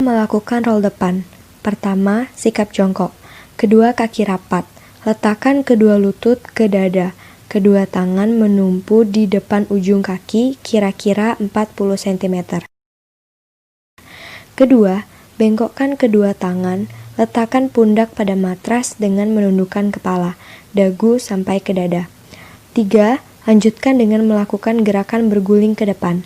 Melakukan roll depan. Pertama, sikap jongkok. Kedua, kaki rapat. Letakkan kedua lutut ke dada. Kedua tangan menumpu di depan ujung kaki kira-kira 40 cm. Kedua, bengkokkan kedua tangan. Letakkan pundak pada matras dengan menundukkan kepala, dagu sampai ke dada. 3. Lanjutkan dengan melakukan gerakan berguling ke depan.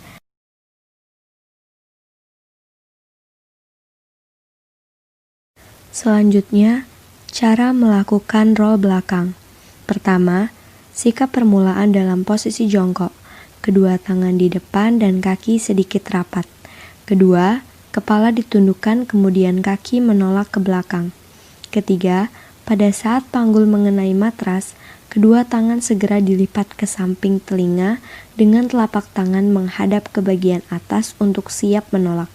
Selanjutnya, cara melakukan roll belakang. Pertama, sikap permulaan dalam posisi jongkok. Kedua tangan di depan dan kaki sedikit rapat. Kedua, kepala ditundukkan kemudian kaki menolak ke belakang. Ketiga, pada saat panggul mengenai matras, kedua tangan segera dilipat ke samping telinga dengan telapak tangan menghadap ke bagian atas untuk siap menolak.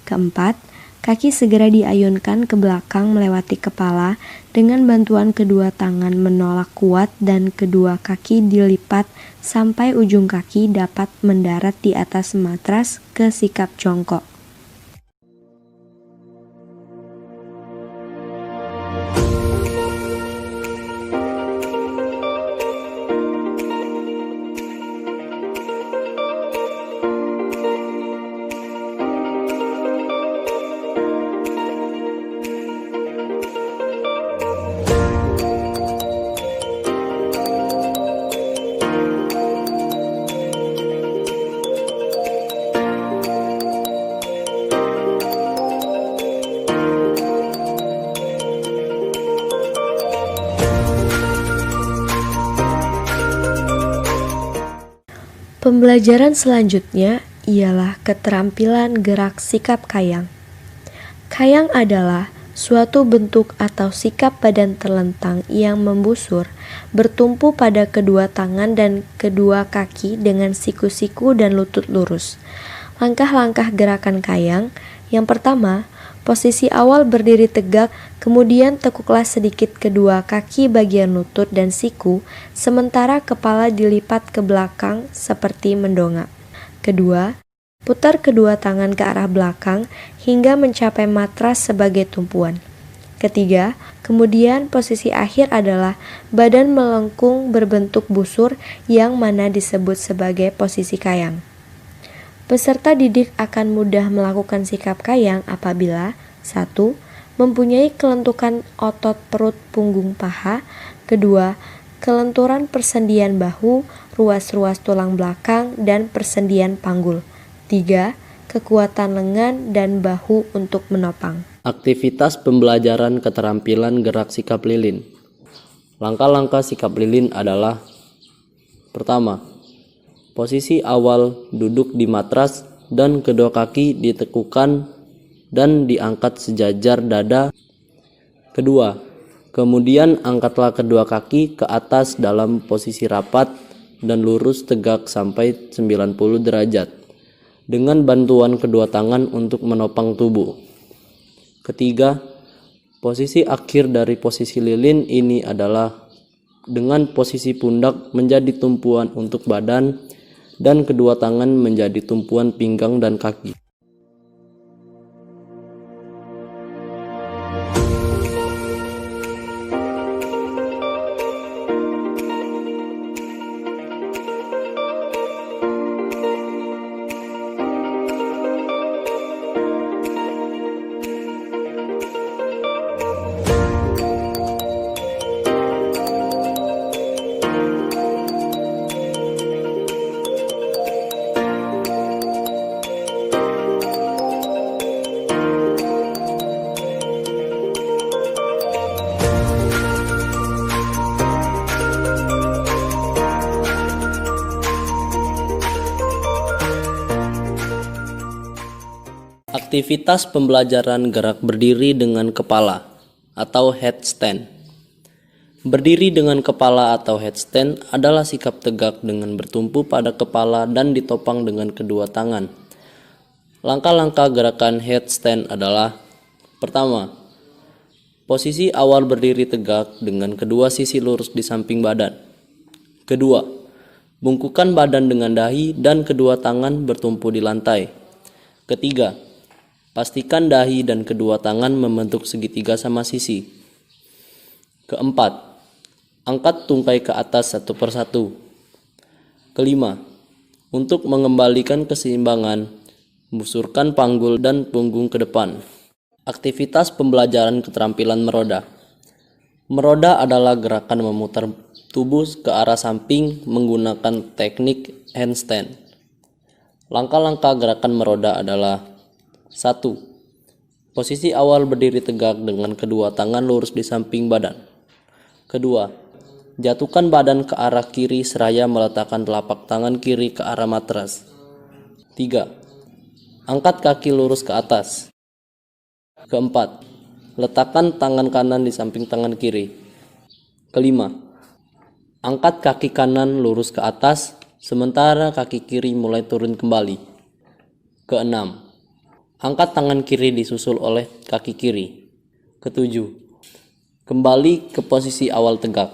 Keempat, kaki segera diayunkan ke belakang melewati kepala dengan bantuan kedua tangan menolak kuat dan kedua kaki dilipat sampai ujung kaki dapat mendarat di atas matras ke sikap jongkok. Pembelajaran selanjutnya ialah keterampilan gerak sikap kayang. Kayang adalah suatu bentuk atau sikap badan terlentang yang membusur, bertumpu pada kedua tangan dan kedua kaki dengan siku-siku dan lutut lurus. Langkah-langkah gerakan kayang. Yang pertama, posisi awal berdiri tegak, kemudian tekuklah sedikit kedua kaki bagian lutut dan siku, sementara kepala dilipat ke belakang seperti mendongak. Kedua, putar kedua tangan ke arah belakang hingga mencapai matras sebagai tumpuan. Ketiga, kemudian posisi akhir adalah badan melengkung berbentuk busur yang mana disebut sebagai posisi kayang. Peserta didik akan mudah melakukan sikap kayang apabila 1. Mempunyai kelentukan otot perut punggung paha. Kedua, kelenturan persendian bahu, ruas-ruas tulang belakang, dan persendian panggul. 3. Kekuatan lengan dan bahu untuk menopang. Aktivitas pembelajaran keterampilan gerak sikap lilin. Langkah-langkah sikap lilin adalah: pertama, posisi awal duduk di matras dan kedua kaki ditekukan dan diangkat sejajar dada. Kedua, kemudian angkatlah kedua kaki ke atas dalam posisi rapat dan lurus tegak sampai 90 derajat dengan bantuan kedua tangan untuk menopang tubuh. Ketiga, posisi akhir dari posisi lilin ini adalah dengan posisi pundak menjadi tumpuan untuk badan dan kedua tangan menjadi tumpuan pinggang dan kaki. Aktivitas pembelajaran gerak berdiri dengan kepala atau headstand. Berdiri dengan kepala atau headstand adalah sikap tegak dengan bertumpu pada kepala dan ditopang dengan kedua tangan. Langkah-langkah gerakan headstand adalah: pertama, posisi awal berdiri tegak dengan kedua sisi lurus di samping badan. Kedua, bungkukan badan dengan dahi dan kedua tangan bertumpu di lantai. Ketiga, Pastikan dahi dan kedua tangan membentuk segitiga sama sisi. Keempat, angkat tungkai ke atas satu persatu. Kelima, untuk mengembalikan keseimbangan, busurkan panggul dan punggung ke depan. Aktivitas pembelajaran keterampilan meroda. Meroda adalah gerakan memutar tubuh ke arah samping menggunakan teknik handstand. Langkah-langkah gerakan meroda adalah: 1. Posisi awal berdiri tegak dengan kedua tangan lurus di samping badan. Kedua, jatuhkan badan ke arah kiri seraya meletakkan telapak tangan kiri ke arah matras. 3. Angkat kaki lurus ke atas. Keempat, letakkan tangan kanan di samping tangan kiri. Kelima, angkat kaki kanan lurus ke atas sementara kaki kiri mulai turun kembali. Keenam, angkat tangan kiri disusul oleh kaki kiri. Ketujuh, kembali ke posisi awal tegak.